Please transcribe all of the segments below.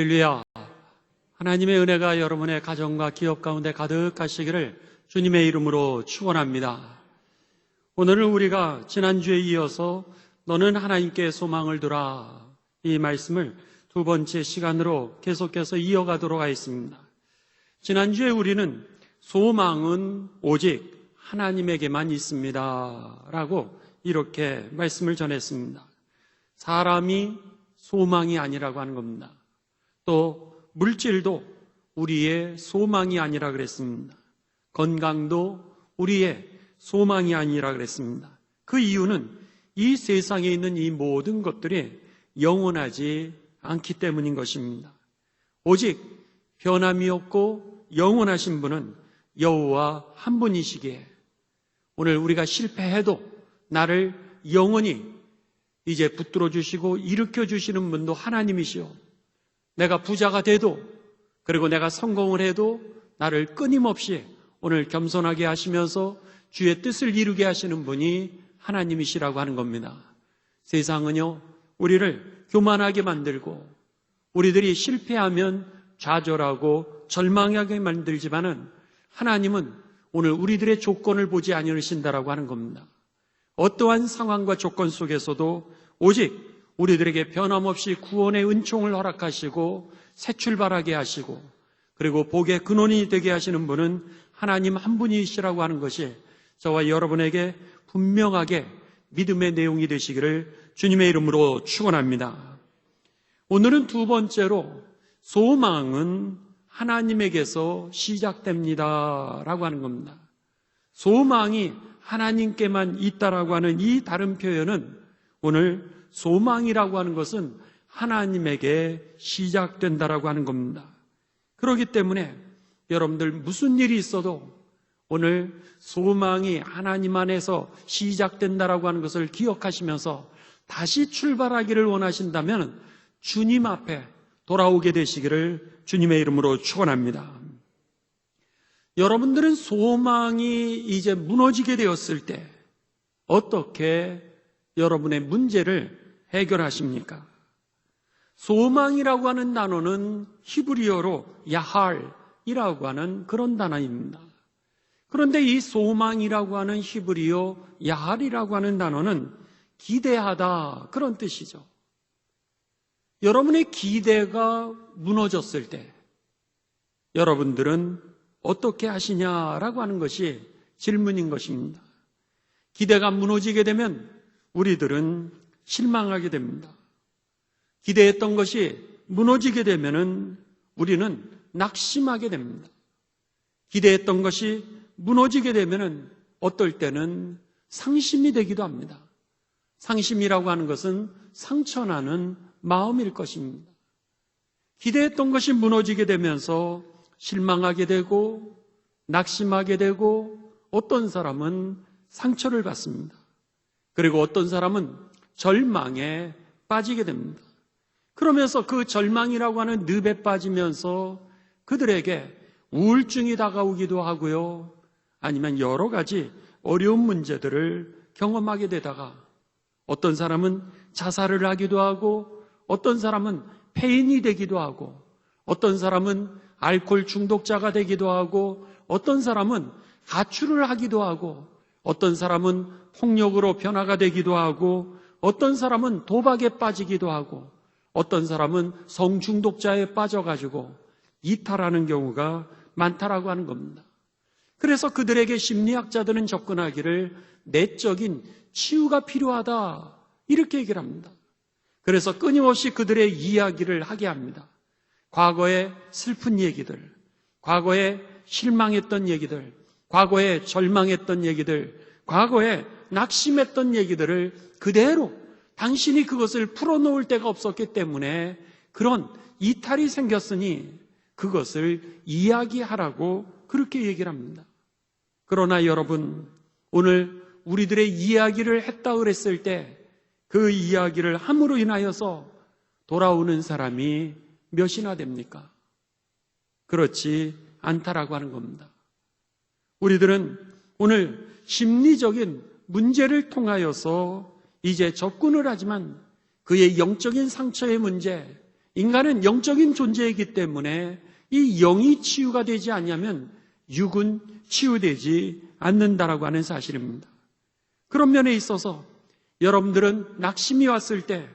할렐루야. 하나님의 은혜가 여러분의 가정과 기업 가운데 가득하시기를 주님의 이름으로 축원합니다. 오늘은 우리가 지난주에 이어서 너는 하나님께 소망을 두라, 이 말씀을 두 번째 시간으로 계속해서 이어가도록 하겠습니다. 지난주에 우리는 소망은 오직 하나님에게만 있습니다 라고 이렇게 말씀을 전했습니다. 사람이 소망이 아니라고 하는 겁니다. 또 물질도 우리의 소망이 아니라 그랬습니다. 건강도 우리의 소망이 아니라 그랬습니다. 그 이유는 이 세상에 있는 이 모든 것들이 영원하지 않기 때문인 것입니다. 오직 변함이 없고 영원하신 분은 여호와 한 분이시기에 오늘 우리가 실패해도 나를 영원히 이제 붙들어 주시고 일으켜 주시는 분도 하나님이시오. 내가 부자가 돼도, 그리고 내가 성공을 해도 나를 끊임없이 오늘 겸손하게 하시면서 주의 뜻을 이루게 하시는 분이 하나님이시라고 하는 겁니다. 세상은요, 우리를 교만하게 만들고 우리들이 실패하면 좌절하고 절망하게 만들지만은 하나님은 오늘 우리들의 조건을 보지 않으신다라고 하는 겁니다. 어떠한 상황과 조건 속에서도 오직 우리들에게 변함없이 구원의 은총을 허락하시고 새 출발하게 하시고 그리고 복의 근원이 되게 하시는 분은 하나님 한 분이시라고 하는 것이 저와 여러분에게 분명하게 믿음의 내용이 되시기를 주님의 이름으로 축원합니다. 오늘은 두 번째로 소망은 하나님에게서 시작됩니다 라고 하는 겁니다. 소망이 하나님께만 있다라고 하는 이 다른 표현은 오늘 소망이라고 하는 것은 하나님에게 시작된다라고 하는 겁니다. 그렇기 때문에 여러분들 무슨 일이 있어도 오늘 소망이 하나님 안에서 시작된다라고 하는 것을 기억하시면서 다시 출발하기를 원하신다면 주님 앞에 돌아오게 되시기를 주님의 이름으로 축원합니다. 여러분들은 소망이 이제 무너지게 되었을 때 어떻게 여러분의 문제를 해결하십니까? 소망이라고 하는 단어는 히브리어로 야할이라고 하는 그런 단어입니다. 그런데 이 소망이라고 하는 히브리어 야할이라고 하는 단어는 기대하다, 그런 뜻이죠. 여러분의 기대가 무너졌을 때 여러분들은 어떻게 하시냐라고 하는 것이 질문인 것입니다. 기대가 무너지게 되면 우리들은 실망하게 됩니다. 기대했던 것이 무너지게 되면 우리는 낙심하게 됩니다. 기대했던 것이 무너지게 되면 어떨 때는 상심이 되기도 합니다. 상심이라고 하는 것은 상처나는 마음일 것입니다. 기대했던 것이 무너지게 되면서 실망하게 되고 낙심하게 되고 어떤 사람은 상처를 받습니다. 그리고 어떤 사람은 절망에 빠지게 됩니다. 그러면서 그 절망이라고 하는 늪에 빠지면서 그들에게 우울증이 다가오기도 하고요. 아니면 여러 가지 어려운 문제들을 경험하게 되다가 어떤 사람은 자살을 하기도 하고 어떤 사람은 폐인이 되기도 하고 어떤 사람은 알코올 중독자가 되기도 하고 어떤 사람은 가출을 하기도 하고 어떤 사람은 폭력으로 변화가 되기도 하고 어떤 사람은 도박에 빠지기도 하고 어떤 사람은 성중독자에 빠져가지고 이탈하는 경우가 많다라고 하는 겁니다. 그래서 그들에게 심리학자들은 접근하기를 내적인 치유가 필요하다 이렇게 얘기를 합니다. 그래서 끊임없이 그들의 이야기를 하게 합니다. 과거의 슬픈 얘기들, 과거에 실망했던 얘기들, 과거에 절망했던 얘기들, 과거에 낙심했던 얘기들을 그대로 당신이 그것을 풀어놓을 데가 없었기 때문에 그런 이탈이 생겼으니 그것을 이야기하라고 그렇게 얘기를 합니다. 그러나 여러분, 오늘 우리들의 이야기를 했다 그랬을 때 그 이야기를 함으로 인하여서 돌아오는 사람이 몇이나 됩니까? 그렇지 않다라고 하는 겁니다. 우리들은 오늘 심리적인 문제를 통하여서 이제 접근을 하지만 그의 영적인 상처의 문제, 인간은 영적인 존재이기 때문에 이 영이 치유가 되지 않으면 육은 치유되지 않는다라고 하는 사실입니다. 그런 면에 있어서 여러분들은 낙심이 왔을 때,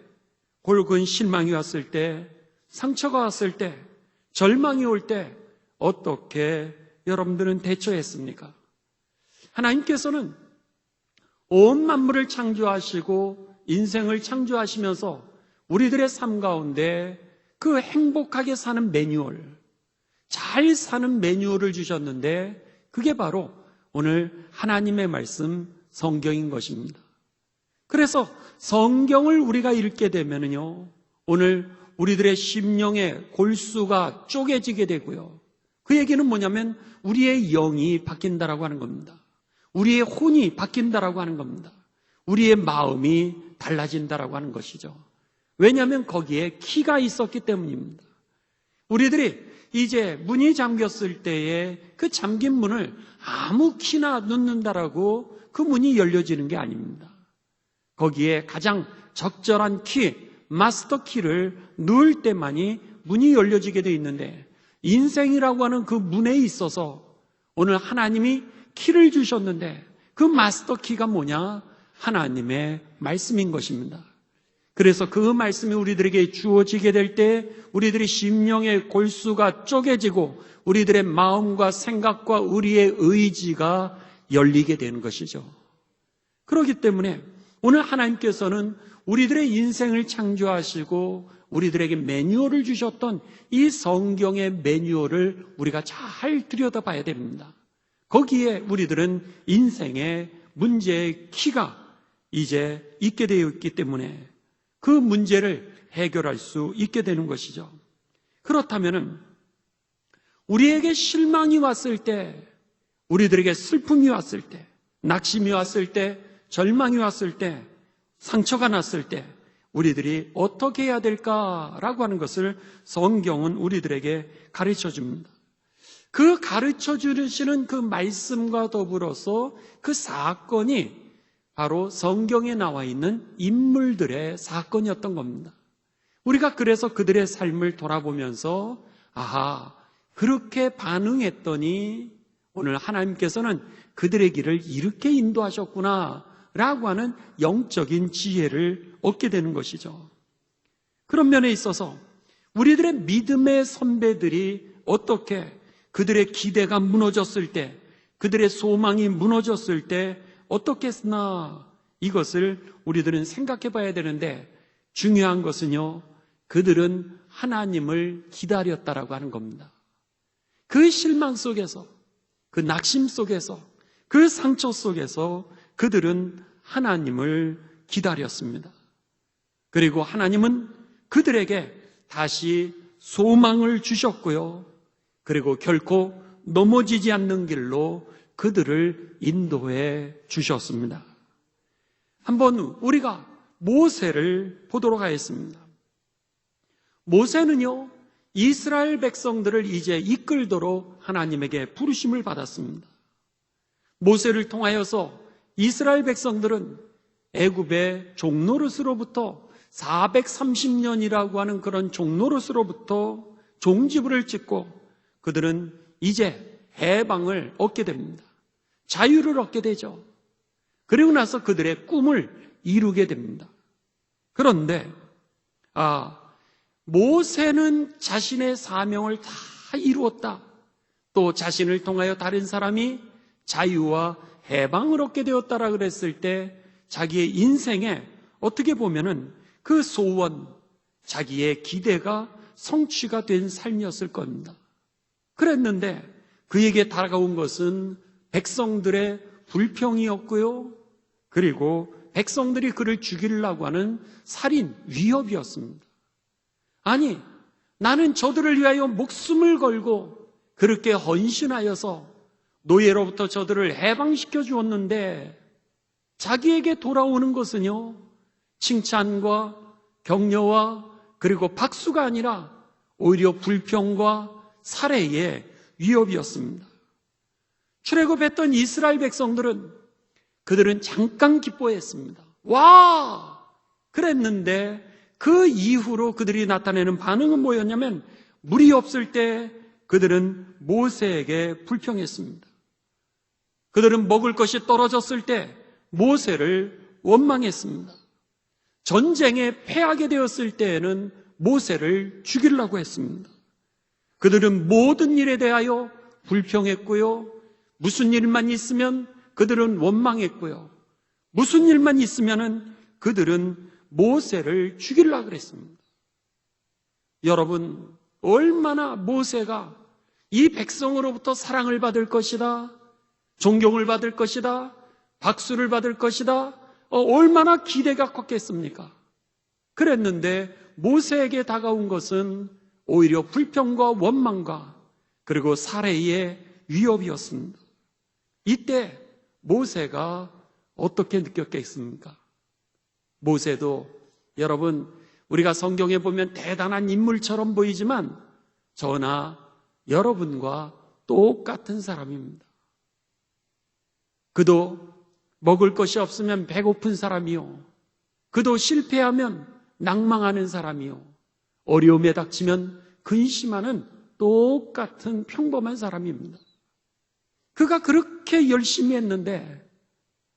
골근 실망이 왔을 때, 상처가 왔을 때, 절망이 올 때 어떻게 여러분들은 대처했습니까? 하나님께서는 온 만물을 창조하시고 인생을 창조하시면서 우리들의 삶 가운데 그 행복하게 사는 매뉴얼, 잘 사는 매뉴얼을 주셨는데 그게 바로 오늘 하나님의 말씀 성경인 것입니다. 그래서 성경을 우리가 읽게 되면요, 오늘 우리들의 심령의 골수가 쪼개지게 되고요. 그 얘기는 뭐냐면 우리의 영이 바뀐다라고 하는 겁니다. 우리의 혼이 바뀐다라고 하는 겁니다. 우리의 마음이 달라진다라고 하는 것이죠. 왜냐하면 거기에 키가 있었기 때문입니다. 우리들이 이제 문이 잠겼을 때에 그 잠긴 문을 아무 키나 넣는다라고 그 문이 열려지는 게 아닙니다. 거기에 가장 적절한 키, 마스터 키를 넣을 때만이 문이 열려지게 되어 있는데, 인생이라고 하는 그 문에 있어서 오늘 하나님이 키를 주셨는데 그 마스터 키가 뭐냐? 하나님의 말씀인 것입니다. 그래서 그 말씀이 우리들에게 주어지게 될 때 우리들의 심령의 골수가 쪼개지고 우리들의 마음과 생각과 우리의 의지가 열리게 되는 것이죠. 그렇기 때문에 오늘 하나님께서는 우리들의 인생을 창조하시고 우리들에게 매뉴얼을 주셨던 이 성경의 매뉴얼을 우리가 잘 들여다봐야 됩니다. 거기에 우리들은 인생의 문제의 키가 이제 있게 되어 있기 때문에 그 문제를 해결할 수 있게 되는 것이죠. 그렇다면 우리에게 실망이 왔을 때, 우리들에게 슬픔이 왔을 때, 낙심이 왔을 때, 절망이 왔을 때, 상처가 났을 때 우리들이 어떻게 해야 될까라고 하는 것을 성경은 우리들에게 가르쳐 줍니다. 그 가르쳐 주시는 그 말씀과 더불어서 그 사건이 바로 성경에 나와 있는 인물들의 사건이었던 겁니다. 우리가 그래서 그들의 삶을 돌아보면서 아하, 그렇게 반응했더니 오늘 하나님께서는 그들의 길을 이렇게 인도하셨구나 라고 하는 영적인 지혜를 얻게 되는 것이죠. 그런 면에 있어서 우리들의 믿음의 선배들이 어떻게 그들의 기대가 무너졌을 때, 그들의 소망이 무너졌을 때 어떻게 했나, 이것을 우리들은 생각해 봐야 되는데, 중요한 것은요, 그들은 하나님을 기다렸다라고 하는 겁니다. 그 실망 속에서, 그 낙심 속에서, 그 상처 속에서 그들은 하나님을 기다렸습니다. 그리고 하나님은 그들에게 다시 소망을 주셨고요. 그리고 결코 넘어지지 않는 길로 그들을 인도해 주셨습니다. 한번 우리가 모세를 보도록 하겠습니다. 모세는요, 이스라엘 백성들을 이제 이끌도록 하나님에게 부르심을 받았습니다. 모세를 통하여서 이스라엘 백성들은 애굽의 종노릇으로부터 430년이라고 하는 그런 종노릇으로부터 종지부를 찍고 그들은 이제 해방을 얻게 됩니다. 자유를 얻게 되죠. 그리고 나서 그들의 꿈을 이루게 됩니다. 그런데 모세는 자신의 사명을 다 이루었다. 또 자신을 통하여 다른 사람이 자유와 해방을 얻게 되었다라 그랬을 때 자기의 인생에 어떻게 보면은 그 소원, 자기의 기대가 성취가 된 삶이었을 겁니다. 그랬는데 그에게 다가온 것은 백성들의 불평이었고요. 그리고 백성들이 그를 죽이려고 하는 살인, 위협이었습니다. 아니, 나는 저들을 위하여 목숨을 걸고 그렇게 헌신하여서 노예로부터 저들을 해방시켜 주었는데 자기에게 돌아오는 것은요, 칭찬과 격려와 그리고 박수가 아니라 오히려 불평과 살해의 위협이었습니다. 출애굽했던 이스라엘 백성들은 그들은 잠깐 기뻐했습니다. 와! 그랬는데 그 이후로 그들이 나타내는 반응은 뭐였냐면 물이 없을 때 그들은 모세에게 불평했습니다. 그들은 먹을 것이 떨어졌을 때 모세를 원망했습니다. 전쟁에 패하게 되었을 때에는 모세를 죽이려고 했습니다. 그들은 모든 일에 대하여 불평했고요. 무슨 일만 있으면 그들은 원망했고요. 무슨 일만 있으면 그들은 모세를 죽이려고 그랬습니다. 여러분, 얼마나 모세가 이 백성으로부터 사랑을 받을 것이다, 존경을 받을 것이다, 박수를 받을 것이다, 얼마나 기대가 컸겠습니까? 그랬는데 모세에게 다가온 것은 오히려 불평과 원망과 그리고 살해의 위협이었습니다. 이때 모세가 어떻게 느꼈겠습니까? 모세도 여러분, 우리가 성경에 보면 대단한 인물처럼 보이지만 저나 여러분과 똑같은 사람입니다. 그도 먹을 것이 없으면 배고픈 사람이요, 그도 실패하면 낭망하는 사람이요, 어려움에 닥치면 근심하는 똑같은 평범한 사람입니다. 그가 그렇게 열심히 했는데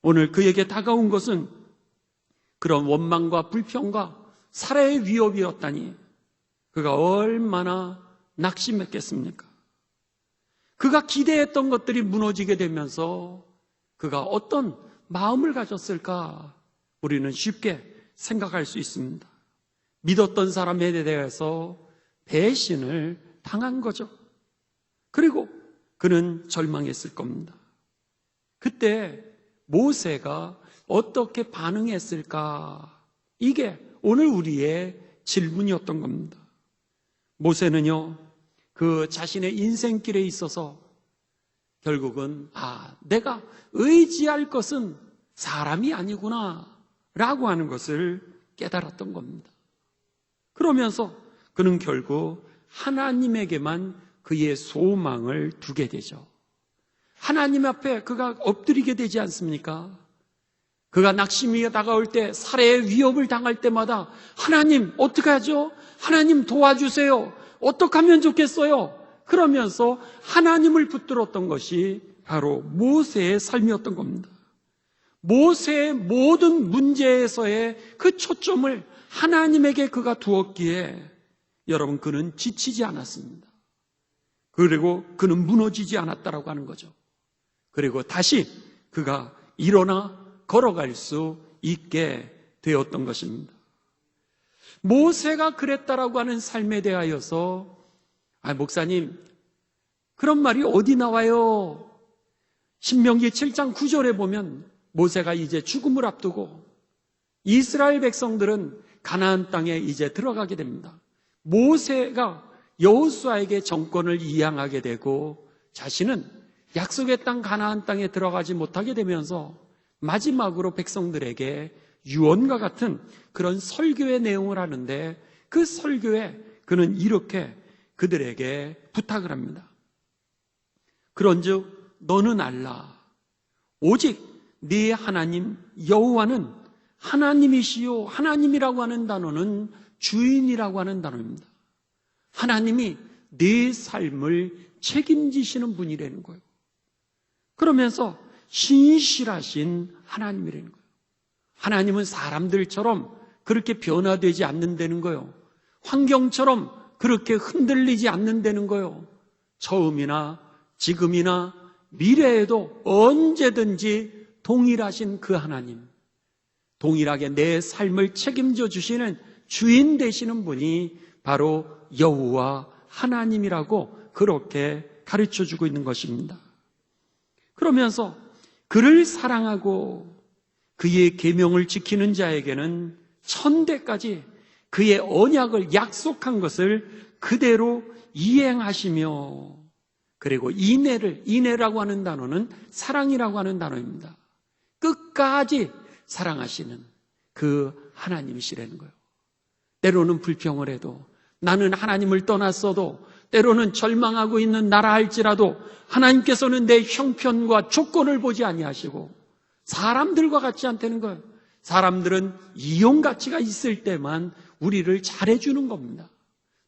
오늘 그에게 다가온 것은 그런 원망과 불평과 살해의 위협이었다니 그가 얼마나 낙심했겠습니까? 그가 기대했던 것들이 무너지게 되면서 그가 어떤 마음을 가졌을까 우리는 쉽게 생각할 수 있습니다. 믿었던 사람에 대해서 배신을 당한 거죠. 그리고 그는 절망했을 겁니다. 그때 모세가 어떻게 반응했을까? 이게 오늘 우리의 질문이었던 겁니다. 모세는요, 그 자신의 인생길에 있어서 결국은 내가 의지할 것은 사람이 아니구나 라고 하는 것을 깨달았던 겁니다. 그러면서 그는 결국 하나님에게만 그의 소망을 두게 되죠. 하나님 앞에 그가 엎드리게 되지 않습니까? 그가 낙심이 다가올 때, 살해의 위협을 당할 때마다 하나님 어떻게 하죠? 하나님 도와주세요. 어떻게 하면 좋겠어요? 그러면서 하나님을 붙들었던 것이 바로 모세의 삶이었던 겁니다. 모세의 모든 문제에서의 그 초점을 하나님에게 그가 두었기에 여러분, 그는 지치지 않았습니다. 그리고 그는 무너지지 않았다라고 하는 거죠. 그리고 다시 그가 일어나 걸어갈 수 있게 되었던 것입니다. 모세가 그랬다라고 하는 삶에 대하여서 목사님, 그런 말이 어디 나와요? 신명기 7장 9절에 보면 모세가 이제 죽음을 앞두고 이스라엘 백성들은 가나안 땅에 이제 들어가게 됩니다. 모세가 여호수아에게 정권을 이양하게 되고 자신은 약속의 땅 가나안 땅에 들어가지 못하게 되면서 마지막으로 백성들에게 유언과 같은 그런 설교의 내용을 하는데 그 설교에 그는 이렇게 그들에게 부탁을 합니다. 그런즉 너는 알라, 오직 네 하나님 여호와는 하나님이시요, 하나님이라고 하는 단어는 주인이라고 하는 단어입니다. 하나님이 네 삶을 책임지시는 분이라는 거예요. 그러면서 신실하신 하나님이라는 거예요. 하나님은 사람들처럼 그렇게 변화되지 않는다는 거예요. 환경처럼 그렇게 흔들리지 않는다는 거예요. 처음이나 지금이나 미래에도 언제든지 동일하신 그 하나님, 동일하게 내 삶을 책임져 주시는 주인 되시는 분이 바로 여호와 하나님이라고 그렇게 가르쳐주고 있는 것입니다. 그러면서 그를 사랑하고 그의 계명을 지키는 자에게는 천대까지 그의 언약을 약속한 것을 그대로 이행하시며, 그리고 인애라고 하는 단어는 사랑이라고 하는 단어입니다. 끝까지 사랑하시는 그 하나님이시라는 거예요. 때로는 불평을 해도, 나는 하나님을 떠났어도, 때로는 절망하고 있는 나라 할지라도 하나님께서는 내 형편과 조건을 보지 아니하시고 사람들과 같지 않다는 거예요. 사람들은 이용 가치가 있을 때만 우리를 잘해주는 겁니다.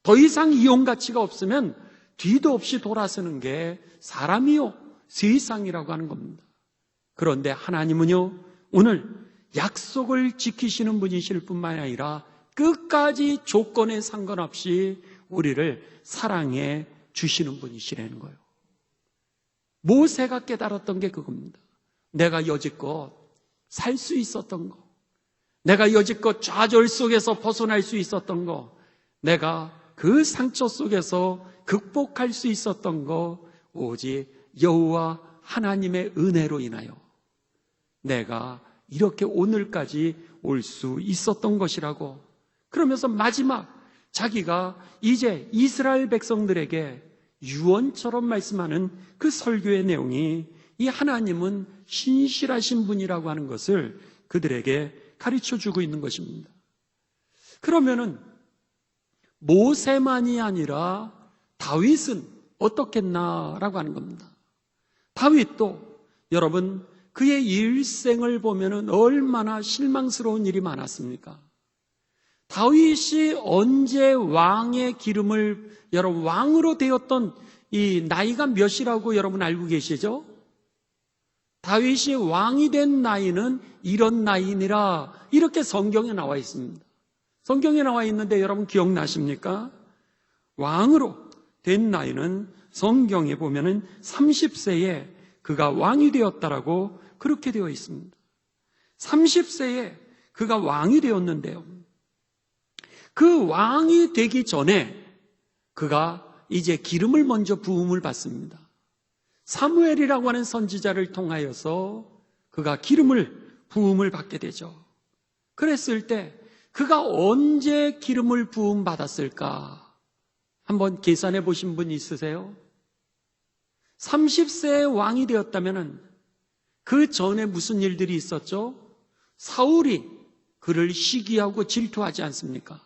더 이상 이용 가치가 없으면 뒤도 없이 돌아서는 게 사람이요, 세상이라고 하는 겁니다. 그런데 하나님은요, 오늘 약속을 지키시는 분이실 뿐만 아니라 끝까지 조건에 상관없이 우리를 사랑해 주시는 분이시라는 거예요. 모세가 깨달았던 게 그겁니다. 내가 여지껏 살 수 있었던 거, 내가 여지껏 좌절 속에서 벗어날 수 있었던 거, 내가 그 상처 속에서 극복할 수 있었던 거, 오직 여호와 하나님의 은혜로 인하여 내가 이렇게 오늘까지 올 수 있었던 것이라고. 그러면서 마지막 자기가 이제 이스라엘 백성들에게 유언처럼 말씀하는 그 설교의 내용이 이 하나님은 신실하신 분이라고 하는 것을 그들에게 가르쳐주고 있는 것입니다. 그러면은 모세만이 아니라 다윗은 어떻겠나라고 하는 겁니다. 다윗도 여러분 그의 일생을 보면은 얼마나 실망스러운 일이 많았습니까? 다윗이 언제 왕의 기름을 여러분 왕으로 되었던 이 나이가 몇이라고 여러분 알고 계시죠? 다윗이 왕이 된 나이는 이런 나이니라 이렇게 성경에 나와 있습니다. 성경에 나와 있는데 여러분 기억나십니까? 왕으로 된 나이는 성경에 보면은 30세에 그가 왕이 되었다라고 그렇게 되어 있습니다. 30세에 그가 왕이 되었는데요. 그 왕이 되기 전에 그가 이제 기름을 먼저 부음을 받습니다. 사무엘이라고 하는 선지자를 통하여서 그가 기름을 부음을 받게 되죠. 그랬을 때 그가 언제 기름을 부음 받았을까? 한번 계산해 보신 분 있으세요? 30세에 왕이 되었다면 그 전에 무슨 일들이 있었죠? 사울이 그를 시기하고 질투하지 않습니까?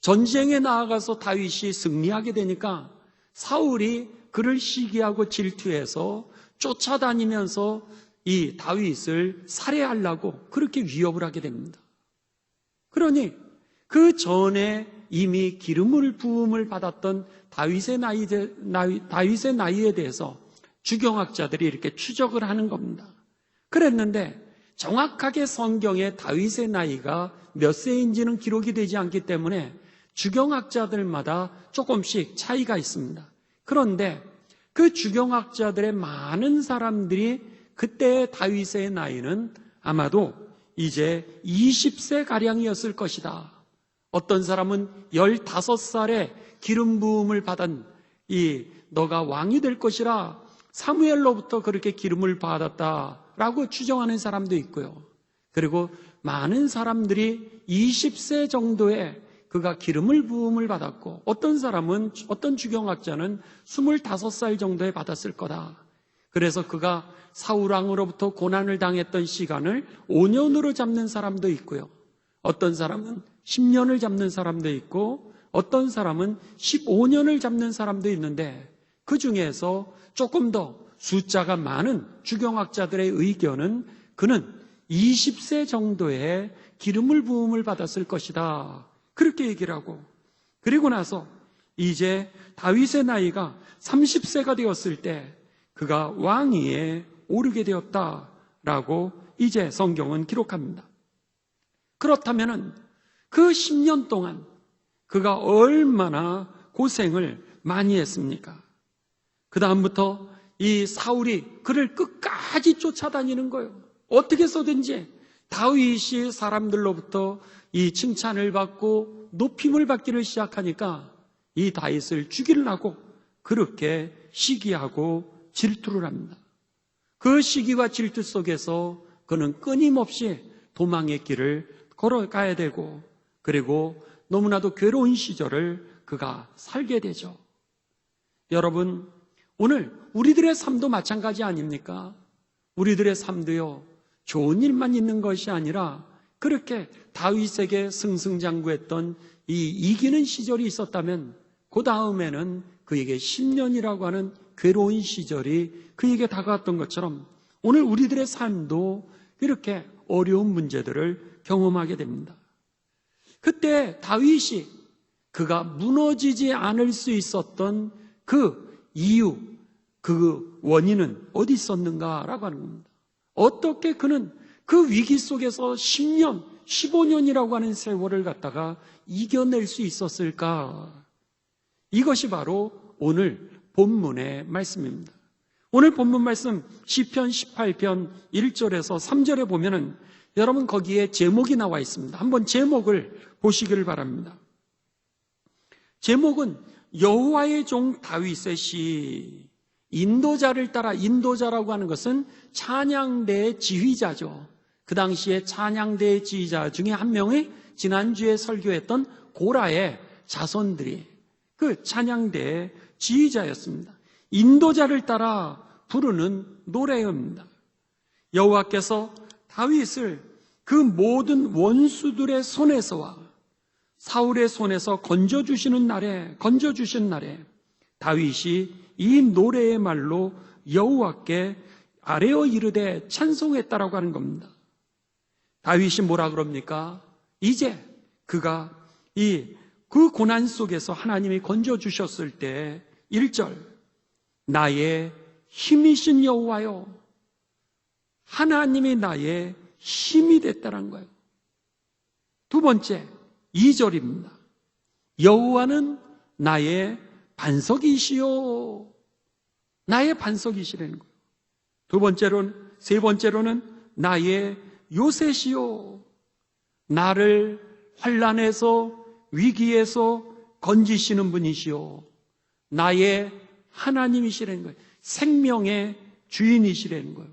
전쟁에 나아가서 다윗이 승리하게 되니까 사울이 그를 시기하고 질투해서 쫓아다니면서 이 다윗을 살해하려고 그렇게 위협을 하게 됩니다. 그러니 그 전에 이미 기름을 부음을 받았던 다윗의 나이에 대해서 주경학자들이 이렇게 추적을 하는 겁니다. 그랬는데 정확하게 성경에 다윗의 나이가 몇 세인지는 기록이 되지 않기 때문에 주경학자들마다 조금씩 차이가 있습니다. 그런데 그 주경학자들의 많은 사람들이 그때의 다윗의 나이는 아마도 이제 20세가량이었을 것이다. 어떤 사람은 15살에 기름 부음을 받은 너가 왕이 될 것이라 사무엘로부터 그렇게 기름을 받았다라고 추정하는 사람도 있고요. 그리고 많은 사람들이 20세 정도에 그가 기름을 부음을 받았고 어떤 주경학자는 25살 정도에 받았을 거다. 그래서 그가 사울왕으로부터 고난을 당했던 시간을 5년으로 잡는 사람도 있고요. 어떤 사람은 10년을 잡는 사람도 있고 어떤 사람은 15년을 잡는 사람도 있는데 그 중에서 조금 더 숫자가 많은 주경학자들의 의견은 그는 20세 정도의 기름을 부음을 받았을 것이다. 그렇게 얘기를 하고 그리고 나서 이제 다윗의 나이가 30세가 되었을 때 그가 왕위에 오르게 되었다라고 이제 성경은 기록합니다. 그렇다면은 그 10년 동안 그가 얼마나 고생을 많이 했습니까? 그 다음부터 이 사울이 그를 끝까지 쫓아다니는 거예요. 어떻게 해서든지 다윗이 사람들로부터 이 칭찬을 받고 높임을 받기를 시작하니까 이 다윗을 죽이려고 그렇게 시기하고 질투를 합니다. 그 시기와 질투 속에서 그는 끊임없이 도망의 길을 걸어가야 되고 그리고 너무나도 괴로운 시절을 그가 살게 되죠. 여러분, 오늘 우리들의 삶도 마찬가지 아닙니까? 우리들의 삶도요, 좋은 일만 있는 것이 아니라 그렇게 다윗에게 승승장구했던 이 이기는 시절이 있었다면 그 다음에는 그에게 10년이라고 하는 괴로운 시절이 그에게 다가왔던 것처럼 오늘 우리들의 삶도 이렇게 어려운 문제들을 경험하게 됩니다. 그때 다윗이 그가 무너지지 않을 수 있었던 그 이유, 그 원인은 어디 있었는가라고 하는 겁니다. 어떻게 그는 그 위기 속에서 10년, 15년이라고 하는 세월을 갖다가 이겨낼 수 있었을까? 이것이 바로 오늘 본문의 말씀입니다. 오늘 본문 말씀 시편 18편 1절에서 3절에 보면은 여러분 거기에 제목이 나와 있습니다. 한번 제목을 보시기를 바랍니다. 제목은 여호와의 종 다윗의 시. 인도자를 따라, 인도자라고 하는 것은 찬양대의 지휘자죠. 그 당시에 찬양대의 지휘자 중에 한 명이 지난주에 설교했던 고라의 자손들이 그 찬양대의 지휘자였습니다. 인도자를 따라 부르는 노래입니다. 여호와께서 다윗을 그 모든 원수들의 손에서와 사울의 손에서 건져주신 날에 다윗이 이 노래의 말로 여호와께 아뢰어 이르되 찬송했다라고 하는 겁니다. 다윗이 뭐라 그럽니까? 이제 그가 그 고난 속에서 하나님이 건져주셨을 때 1절 나의 힘이신 여호와요, 하나님이 나의 힘이 됐다는 거예요. 두 번째 2절입니다. 여호와는 나의 반석이시요, 나의 반석이시라는 거예요. 세 번째로는 나의 요새시요, 나를 환난에서 위기에서 건지시는 분이시요, 나의 하나님이시라는 거예요. 생명의 주인이시라는 거예요.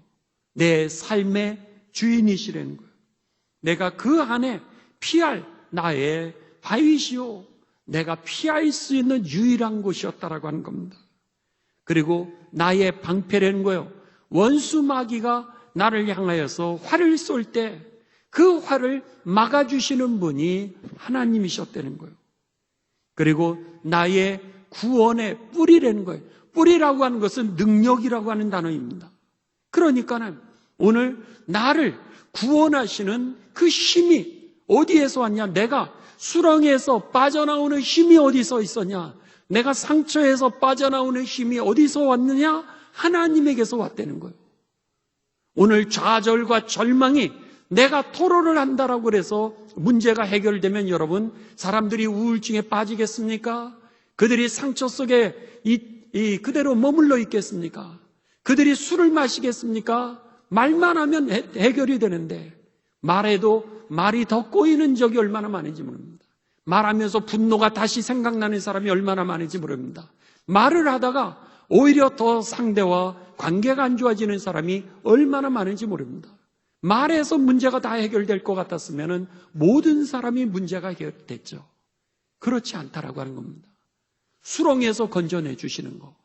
내 삶의 주인이시라는 거예요. 내가 그 안에 피할 나의 바위시요, 내가 피할 수 있는 유일한 곳이었다라고 하는 겁니다. 그리고 나의 방패라는 거예요. 원수 마귀가 나를 향하여서 활을 쏠 때 그 활을 막아주시는 분이 하나님이셨다는 거예요. 그리고 나의 구원의 뿌리라는 거예요. 뿌리라고 하는 것은 능력이라고 하는 단어입니다. 그러니까는 오늘 나를 구원하시는 그 힘이 어디에서 왔냐? 내가 수렁에서 빠져나오는 힘이 어디서 있었냐? 내가 상처에서 빠져나오는 힘이 어디서 왔느냐? 하나님에게서 왔다는 거예요. 오늘 좌절과 절망이 내가 토로를 한다라고 그래서 문제가 해결되면 여러분, 사람들이 우울증에 빠지겠습니까? 그들이 상처 속에 그대로 머물러 있겠습니까? 그들이 술을 마시겠습니까? 말만 하면 해결이 되는데 말해도 말이 더 꼬이는 적이 얼마나 많은지 모릅니다. 말하면서 분노가 다시 생각나는 사람이 얼마나 많은지 모릅니다. 말을 하다가 오히려 더 상대와 관계가 안 좋아지는 사람이 얼마나 많은지 모릅니다. 말해서 문제가 다 해결될 것 같았으면 모든 사람이 문제가 해결됐죠. 그렇지 않다라고 하는 겁니다. 수렁에서 건져내 주시는 거,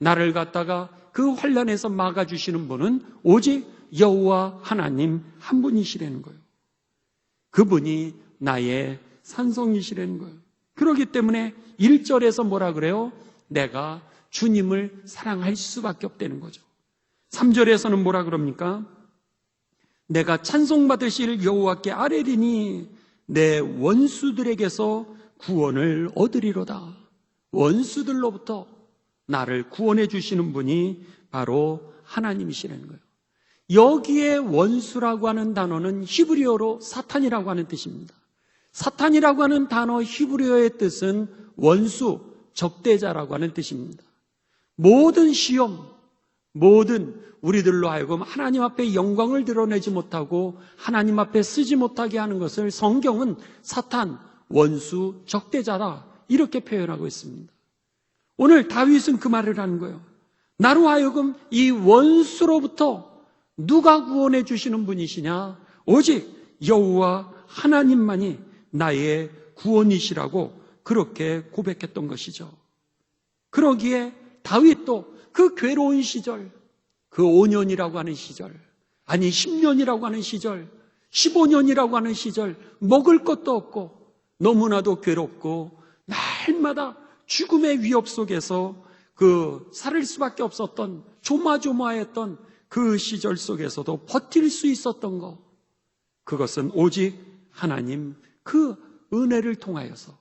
나를 갖다가 그 환난에서 막아주시는 분은 오직 여호와 하나님 한 분이시라는 거예요. 그분이 나의 산성이시라는 거예요. 그렇기 때문에 1절에서 뭐라 그래요? 내가 주님을 사랑할 수밖에 없다는 거죠. 3절에서는 뭐라 그럽니까? 내가 찬송받으실 여호와께 아뢰리니 내 원수들에게서 구원을 얻으리로다. 원수들로부터 나를 구원해 주시는 분이 바로 하나님이시라는 거예요. 여기에 원수라고 하는 단어는 히브리어로 사탄이라고 하는 뜻입니다. 사탄이라고 하는 단어 히브리어의 뜻은 원수, 적대자라고 하는 뜻입니다. 모든 시험, 모든 우리들로 하여금 하나님 앞에 영광을 드러내지 못하고 하나님 앞에 쓰지 못하게 하는 것을 성경은 사탄, 원수, 적대자다 이렇게 표현하고 있습니다. 오늘 다윗은 그 말을 하는 거예요. 나로 하여금 이 원수로부터 누가 구원해 주시는 분이시냐? 오직 여호와 하나님만이 나의 구원이시라고 그렇게 고백했던 것이죠. 그러기에 다윗도 그 괴로운 시절, 그 5년이라고 하는 시절, 아니 10년이라고 하는 시절, 15년이라고 하는 시절, 먹을 것도 없고 너무나도 괴롭고 날마다 죽음의 위협 속에서 그 살을 수밖에 없었던 조마조마했던 그 시절 속에서도 버틸 수 있었던 것, 그것은 오직 하나님 그 은혜를 통하여서,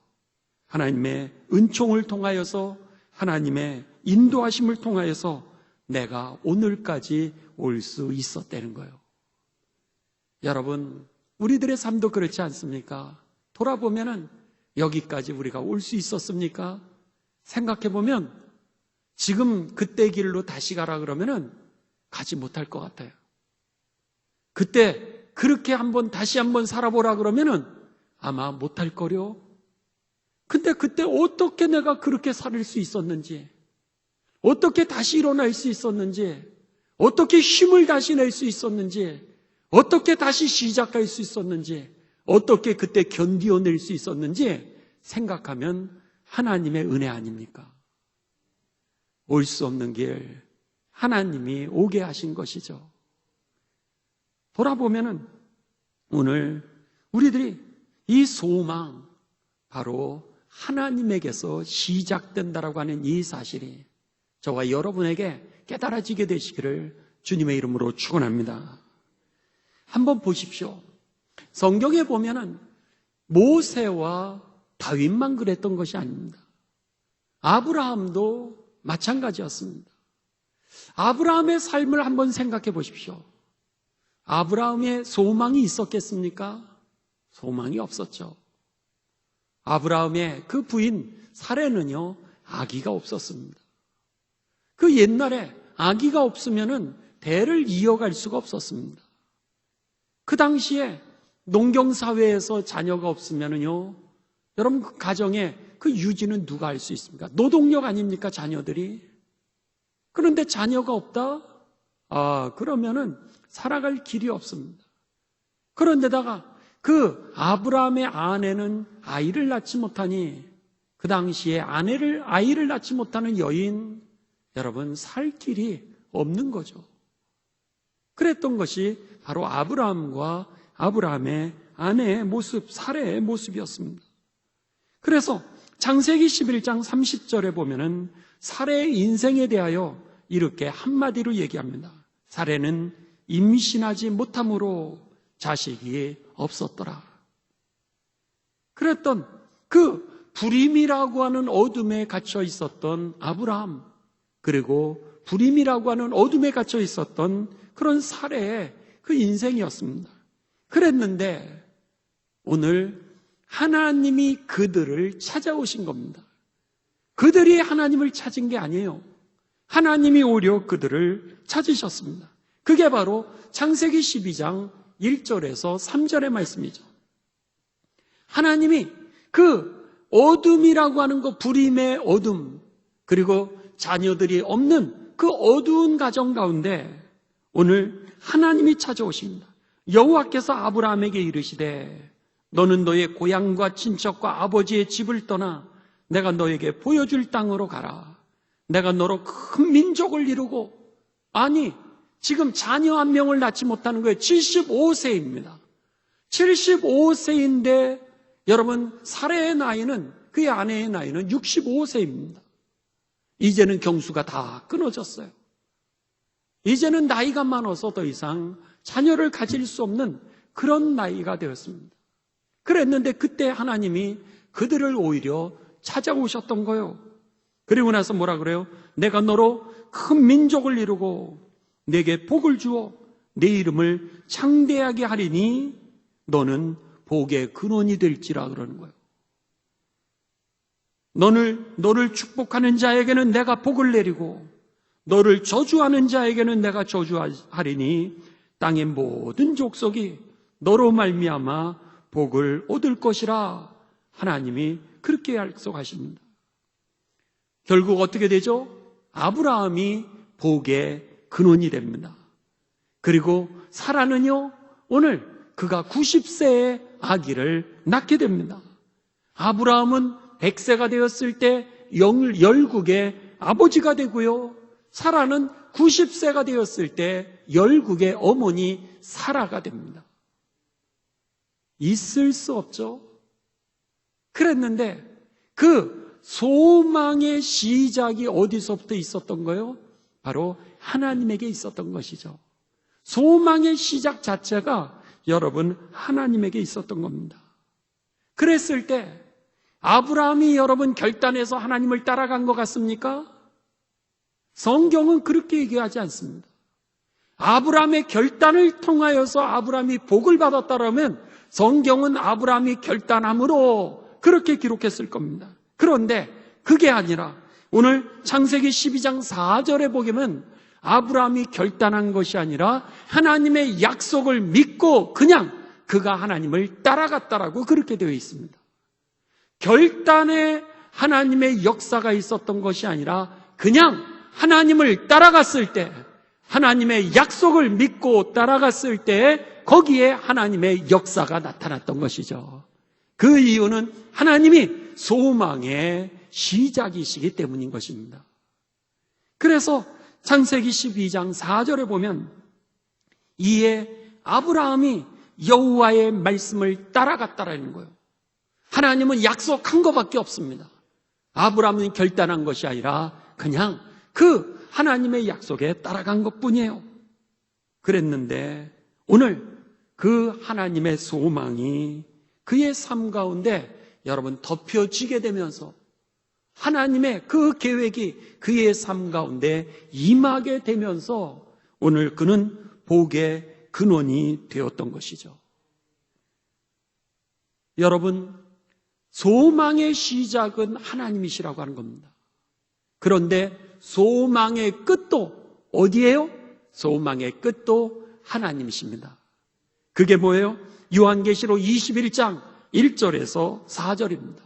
하나님의 은총을 통하여서, 하나님의 인도하심을 통하여서 내가 오늘까지 올 수 있었다는 거예요. 여러분, 우리들의 삶도 그렇지 않습니까? 돌아보면은 여기까지 우리가 올 수 있었습니까? 생각해보면 지금 그때 길로 다시 가라 그러면은 가지 못할 것 같아요. 그때 그렇게 다시 한번 살아보라 그러면은 아마 못할 거려. 근데 그때 어떻게 내가 그렇게 살 수 있었는지, 어떻게 다시 일어날 수 있었는지, 어떻게 힘을 다시 낼 수 있었는지, 어떻게 다시 시작할 수 있었는지, 어떻게 그때 견디어낼 수 있었는지 생각하면 하나님의 은혜 아닙니까? 올 수 없는 길 하나님이 오게 하신 것이죠. 돌아보면은 오늘 우리들이 이 소망, 바로 하나님에게서 시작된다라고 하는 이 사실이 저와 여러분에게 깨달아지게 되시기를 주님의 이름으로 축원합니다. 한번 보십시오. 성경에 보면은 모세와 다윗만 그랬던 것이 아닙니다. 아브라함도 마찬가지였습니다. 아브라함의 삶을 한번 생각해 보십시오. 아브라함의 소망이 있었겠습니까? 소망이 없었죠. 아브라함의 그 부인 사레는요, 아기가 없었습니다. 그 옛날에 아기가 없으면은 대를 이어갈 수가 없었습니다. 그 당시에 농경사회에서 자녀가 없으면은요, 여러분 그 가정에 그 유지는 누가 할 수 있습니까? 노동력 아닙니까, 자녀들이? 그런데 자녀가 없다? 그러면은 살아갈 길이 없습니다. 그런데다가 그 아브라함의 아내는 아이를 낳지 못하니 그 당시에 아이를 낳지 못하는 여인, 여러분 살 길이 없는 거죠. 그랬던 것이 바로 아브라함과 아브라함의 아내의 모습, 사레의 모습이었습니다. 그래서 창세기 11장 30절에 보면은 사레의 인생에 대하여 이렇게 한마디로 얘기합니다. 사레는 임신하지 못함으로 자식이 없었더라. 그랬던 그 불임이라고 하는 어둠에 갇혀 있었던 아브라함, 그리고 불임이라고 하는 어둠에 갇혀 있었던 그런 사레의 그 인생이었습니다. 그랬는데 오늘 하나님이 그들을 찾아오신 겁니다. 그들이 하나님을 찾은 게 아니에요. 하나님이 오히려 그들을 찾으셨습니다. 그게 바로 창세기 12장 1절에서 3절의 말씀이죠. 하나님이 그 어둠이라고 하는 거, 불임의 어둠, 그리고 자녀들이 없는 그 어두운 가정 가운데 오늘 하나님이 찾아오십니다. 여호와께서 아브라함에게 이르시되 너는 너의 고향과 친척과 아버지의 집을 떠나 내가 너에게 보여줄 땅으로 가라. 내가 너로 큰 민족을 이루고, 아니 지금 자녀 한 명을 낳지 못하는 거예요. 75세입니다. 75세인데 여러분 사레의 나이는, 그의 아내의 나이는 65세입니다. 이제는 경수가 다 끊어졌어요. 이제는 나이가 많아서 더 이상 자녀를 가질 수 없는 그런 나이가 되었습니다. 그랬는데 그때 하나님이 그들을 오히려 찾아오셨던 거예요. 그리고 나서 뭐라 그래요? 내가 너로 큰 민족을 이루고 내게 복을 주어 내 이름을 창대하게 하리니 너는 복의 근원이 될지라 그러는 거예요. 너를 축복하는 자에게는 내가 복을 내리고 너를 저주하는 자에게는 내가 저주하리니 땅의 모든 족속이 너로 말미암아 복을 얻을 것이라. 하나님이 그렇게 약속하십니다. 결국 어떻게 되죠? 아브라함이 복의 근원이 됩니다. 그리고 사라는요, 오늘 그가 90세의 아기를 낳게 됩니다. 아브라함은 100세가 되었을 때 열국의 아버지가 되고요, 사라는 90세가 되었을 때 열국의 어머니 사라가 됩니다. 있을 수 없죠. 그랬는데 그 소망의 시작이 어디서부터 있었던 거예요? 바로 하나님에게 있었던 것이죠. 소망의 시작 자체가 여러분 하나님에게 있었던 겁니다. 그랬을 때 아브라함이 여러분 결단해서 하나님을 따라간 것 같습니까? 성경은 그렇게 얘기하지 않습니다. 아브라함의 결단을 통하여서 아브라함이 복을 받았다라면 성경은 아브라함이 결단함으로 그렇게 기록했을 겁니다. 그런데 그게 아니라 오늘 창세기 12장 4절에 보면 아브라함이 결단한 것이 아니라 하나님의 약속을 믿고 그냥 그가 하나님을 따라갔다라고 그렇게 되어 있습니다. 결단에 하나님의 역사가 있었던 것이 아니라 그냥 하나님을 따라갔을 때, 하나님의 약속을 믿고 따라갔을 때 거기에 하나님의 역사가 나타났던 것이죠. 그 이유는 하나님이 소망의 시작이시기 때문인 것입니다. 그래서 창세기 12장 4절에 보면 이에 아브라함이 여호와의 말씀을 따라갔다라는 거예요. 하나님은 약속한 것밖에 없습니다. 아브라함은 결단한 것이 아니라 그냥 그 하나님의 약속에 따라간 것뿐이에요. 그랬는데 오늘 그 하나님의 소망이 그의 삶 가운데 여러분 덮여지게 되면서 하나님의 그 계획이 그의 삶 가운데 임하게 되면서 오늘 그는 복의 근원이 되었던 것이죠. 여러분, 소망의 시작은 하나님이시라고 하는 겁니다. 그런데 소망의 끝도 어디예요? 소망의 끝도 하나님이십니다. 그게 뭐예요? 요한계시록 21장 1절에서 4절입니다.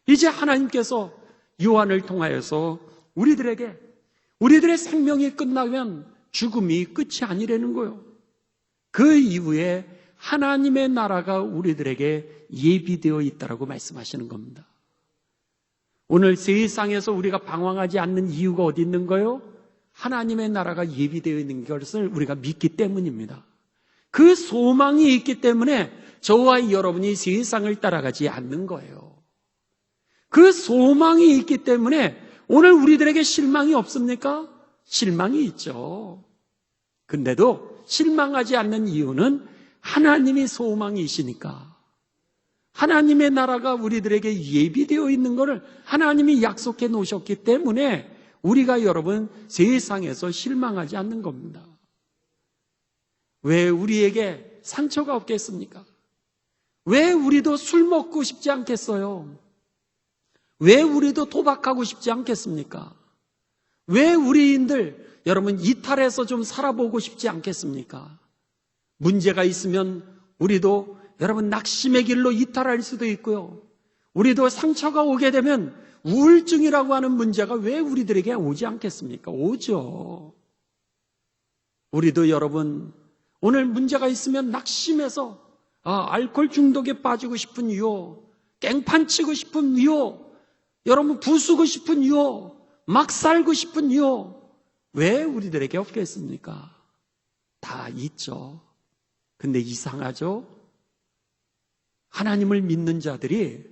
이제 하나님께서 요한을 통하여서 우리들의 생명이 끝나면 죽음이 끝이 아니라는 거예요. 그 이후에 하나님의 나라가 우리들에게 예비되어 있다고 말씀하시는 겁니다. 오늘 세상에서 우리가 방황하지 않는 이유가 어디 있는 거예요? 하나님의 나라가 예비되어 있는 것을 우리가 믿기 때문입니다. 그 소망이 있기 때문에 저와 여러분이 세상을 따라가지 않는 거예요. 그 소망이 있기 때문에 오늘 우리들에게 실망이 없습니까? 실망이 있죠. 근데도 실망하지 않는 이유는 하나님이 소망이시니까. 하나님의 나라가 우리들에게 예비되어 있는 것을 하나님이 약속해 놓으셨기 때문에 우리가 여러분 세상에서 실망하지 않는 겁니다. 왜 우리에게 상처가 없겠습니까? 왜 우리도 술 먹고 싶지 않겠어요? 왜 우리도 도박하고 싶지 않겠습니까? 왜 우리인들 여러분 이탈해서 좀 살아보고 싶지 않겠습니까? 문제가 있으면 우리도 여러분 낙심의 길로 이탈할 수도 있고요. 우리도 상처가 오게 되면 우울증이라고 하는 문제가 왜 우리들에게 오지 않겠습니까? 오죠. 우리도 여러분 오늘 문제가 있으면 낙심해서 알코올 중독에 빠지고 싶은 유혹, 깽판 치고 싶은 유혹, 여러분 부수고 싶은 유혹, 막 살고 싶은 유혹 왜 우리들에게 없겠습니까? 다 있죠. 근데 이상하죠? 하나님을 믿는 자들이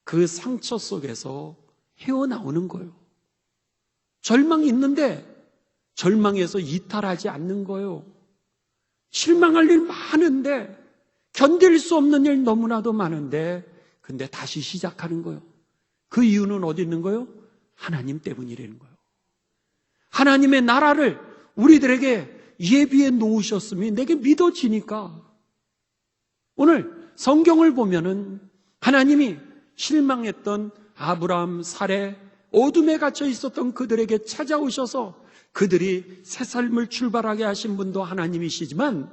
그 상처 속에서 헤어나오는 거예요. 절망이 있는데 절망에서 이탈하지 않는 거예요. 실망할 일 많은데 견딜 수 없는 일 너무나도 많은데 근데 다시 시작하는 거예요. 그 이유는 어디 있는 거예요? 하나님 때문이라는 거예요. 하나님의 나라를 우리들에게 예비해 놓으셨음이 내게 믿어지니까 오늘 성경을 보면은 하나님이 실망했던 아브라함, 사레, 어둠에 갇혀 있었던 그들에게 찾아오셔서 그들이 새 삶을 출발하게 하신 분도 하나님이시지만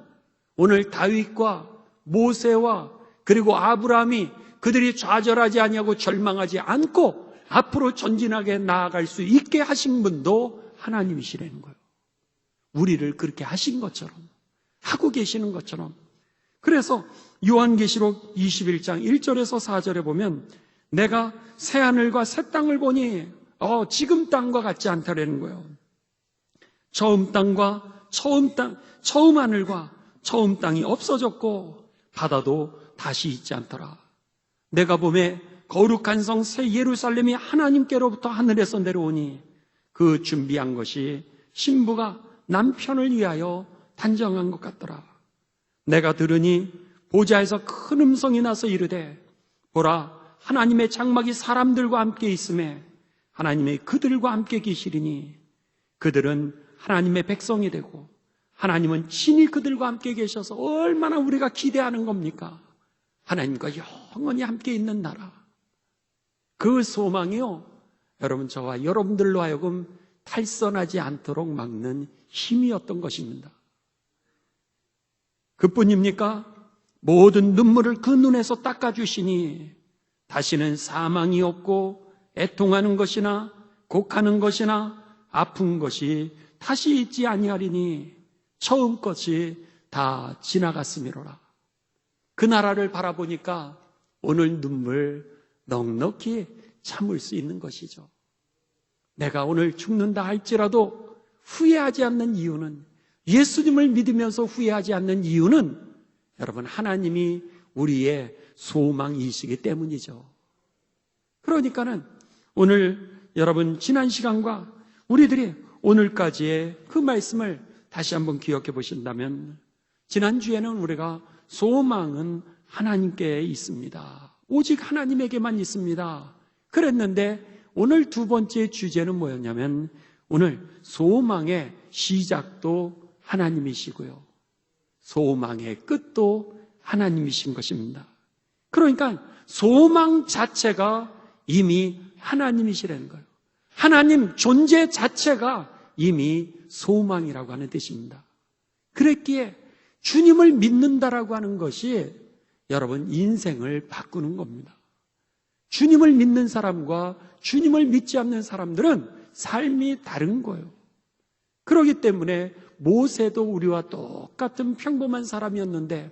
오늘 다윗과 모세와 그리고 아브라함이 그들이 좌절하지 아니하고 절망하지 않고 앞으로 전진하게 나아갈 수 있게 하신 분도 하나님이시라는 거예요. 우리를 그렇게 하신 것처럼 하고 계시는 것처럼. 그래서 요한계시록 21장 1절에서 4절에 보면 내가 새하늘과 새 땅을 보니 지금 땅과 같지 않다라는 거예요. 처음 땅과 처음 하늘과 처음 땅이 없어졌고 바다도 다시 있지 않더라. 내가 보매 거룩한 성 새 예루살렘이 하나님께로부터 하늘에서 내려오니 그 준비한 것이 신부가 남편을 위하여 단정한 것 같더라. 내가 들으니 보좌에서 큰 음성이 나서 이르되 보라, 하나님의 장막이 사람들과 함께 있음에 하나님의 그들과 함께 계시리니 그들은 하나님의 백성이 되고 하나님은 친히 그들과 함께 계셔서 얼마나 우리가 기대하는 겁니까? 하나님과 영원히 함께 있는 나라. 그 소망이요, 여러분, 저와 여러분들로 하여금 탈선하지 않도록 막는 힘이었던 것입니다. 그뿐입니까? 모든 눈물을 그 눈에서 닦아주시니 다시는 사망이 없고 애통하는 것이나 곡하는 것이나 아픈 것이 다시 있지 아니하리니 처음 것이 다 지나갔음이로라. 그 나라를 바라보니까 오늘 눈물 넉넉히 참을 수 있는 것이죠. 내가 오늘 죽는다 할지라도 후회하지 않는 이유는, 예수님을 믿으면서 후회하지 않는 이유는 여러분, 하나님이 우리의 소망이시기 때문이죠. 그러니까는 오늘 여러분, 지난 시간과 우리들이 오늘까지의 그 말씀을 다시 한번 기억해 보신다면, 지난주에는 우리가 소망은 하나님께 있습니다, 오직 하나님에게만 있습니다 그랬는데, 오늘 두 번째 주제는 뭐였냐면, 오늘 소망의 시작도 하나님이시고요, 소망의 끝도 하나님이신 것입니다. 그러니까 소망 자체가 이미 하나님이시라는 거예요. 하나님 존재 자체가 이미 소망이라고 하는 뜻입니다. 그랬기에 주님을 믿는다라고 하는 것이 여러분, 인생을 바꾸는 겁니다. 주님을 믿는 사람과 주님을 믿지 않는 사람들은 삶이 다른 거예요. 그렇기 때문에 모세도 우리와 똑같은 평범한 사람이었는데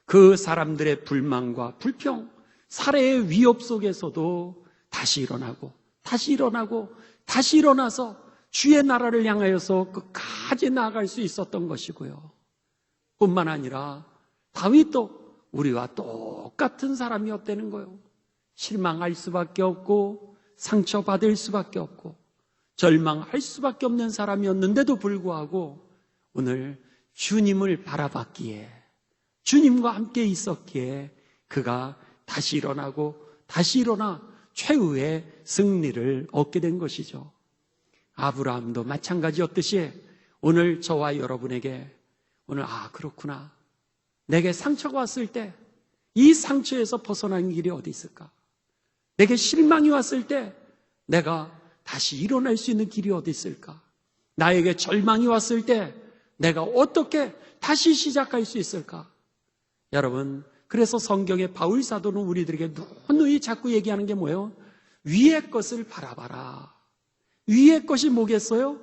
그 사람들의 불만과 불평, 살해의 위협 속에서도 다시 일어나고 다시 일어나고 다시 일어나서 주의 나라를 향하여서 끝까지 나아갈 수 있었던 것이고요. 뿐만 아니라 다윗도 우리와 똑같은 사람이었다는 거예요. 실망할 수밖에 없고 상처받을 수밖에 없고 절망할 수밖에 없는 사람이었는데도 불구하고 오늘 주님을 바라봤기에, 주님과 함께 있었기에 그가 다시 일어나고 다시 일어나 최후의 승리를 얻게 된 것이죠. 아브라함도 마찬가지였듯이 오늘 저와 여러분에게 오늘 그렇구나, 내게 상처가 왔을 때 이 상처에서 벗어나는 길이 어디 있을까? 내게 실망이 왔을 때 내가 다시 일어날 수 있는 길이 어디 있을까? 나에게 절망이 왔을 때 내가 어떻게 다시 시작할 수 있을까? 여러분, 그래서 성경의 바울 사도는 우리들에게 누누이 자꾸 얘기하는 게 뭐예요? 위의 것을 바라봐라. 위의 것이 뭐겠어요?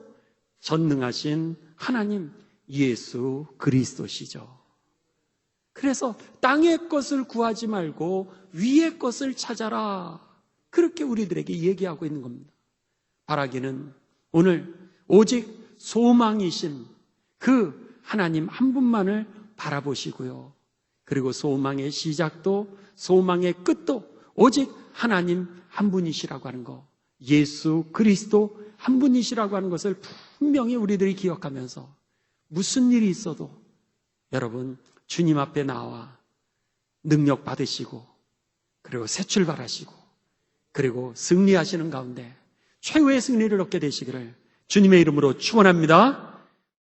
전능하신 하나님 예수 그리스도시죠. 그래서 땅의 것을 구하지 말고 위의 것을 찾아라. 그렇게 우리들에게 얘기하고 있는 겁니다. 바라기는 오늘 오직 소망이신 그 하나님 한 분만을 바라보시고요. 그리고 소망의 시작도 소망의 끝도 오직 하나님 한 분이시라고 하는 거, 예수 그리스도 한 분이시라고 하는 것을 분명히 우리들이 기억하면서 무슨 일이 있어도 여러분, 주님 앞에 나와 능력 받으시고 그리고 새 출발하시고 그리고 승리하시는 가운데 최후의 승리를 얻게 되시기를 주님의 이름으로 축원합니다.